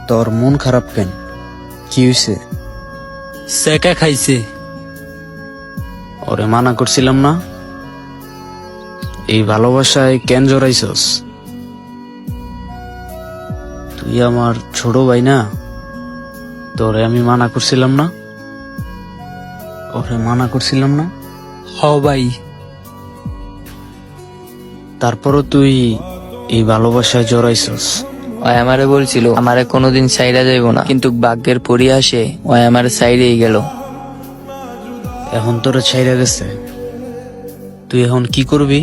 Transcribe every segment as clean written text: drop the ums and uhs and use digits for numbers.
তোর মন খারাপ কেন? কি হয়েছে? সেকা খাইছে। ওরে মানা করছিলাম না? এই ভালোবাসায় কেন জড়াইছস? তুই আমার ছোট ভাই না? তোরে আমি মানা করছিলাম না? ওরে মানা করছিলাম না? হ ভাই, তারপরও তুই এই ভালোবাসায় জড়াইছস। ওই আমারে বলছিল আমারে কোনোদিন সাইরা যাইব না, কিন্তু ভাগ্যের পরিহাসে ওই আমার সাইডেই গেল। এখন তোরা ছাইরা গেছে, তুই এখন কি করবি?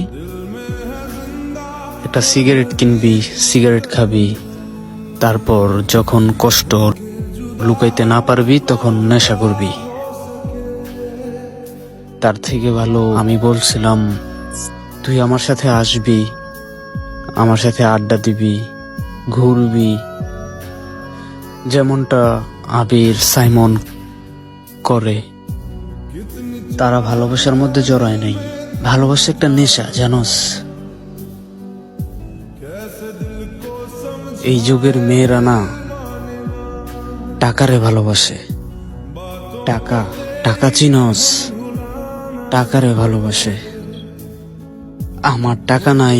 একটা সিগারেট কিনবি, সিগারেট খাবি, তারপর যখন কষ্ট লুকাইতে না পারবি তখন নেশা করবি। তার থেকে ভালো আমি বলছিলাম তুই আমার সাথে আসবি, আমার সাথে আড্ডা দিবি, ঘুরবি, যেমনটা আবির সাইমন করে। তারা ভালোবাসার মধ্যে জড়ায় নাই। ভালোবাসা একটা নেশা, জানোস? এই যুগের মেয়েরা না টাকারে ভালোবাসে। টাকা, টাকা চিনস? টাকারে ভালোবাসে। আমার টাকা নাই,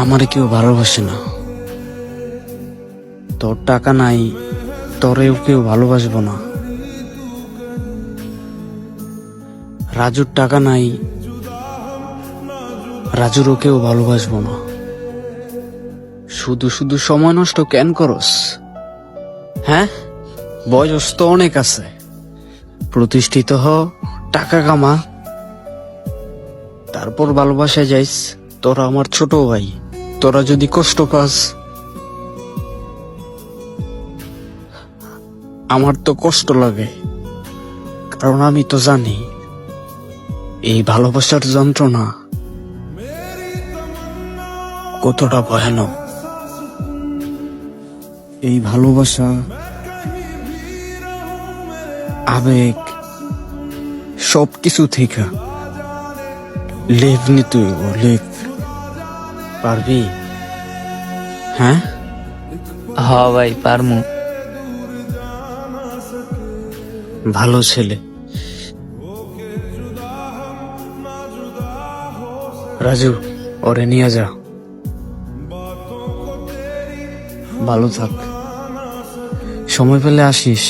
আমারে কেউ ভালোবাসে না। তোর টাকা নাই, তোরেও কেউ ভালোবাসবো না। রাজুর টাকা নাই, রাজুরও কেউ ভালোবাসবো না। শুধু শুধু সময় নষ্ট কেন করস? হ্যাঁ, বয়স তো অনেক আছে, প্রতিষ্ঠিত হ, টাকা কামা, তারপর ভালোবাসায় যাইস। তোরা আমার ছোট ভাই, তোরা যদি কষ্ট পাস, আমার তো কষ্ট লাগে, কারণ আমি তো জানি এই ভালোবাসার যন্ত্রণা কতটা ভয়ানক। এই ভালোবাসা, আবেগ, সবকিছু থেকে লেভ নিতে লেভ পারবি? হ্যাঁ, হ ভাই, পারমু। ভালো ছেলে। রাজু, ওরে নিয়ে যা, ভালো থাক, সময় পেলে আসিস।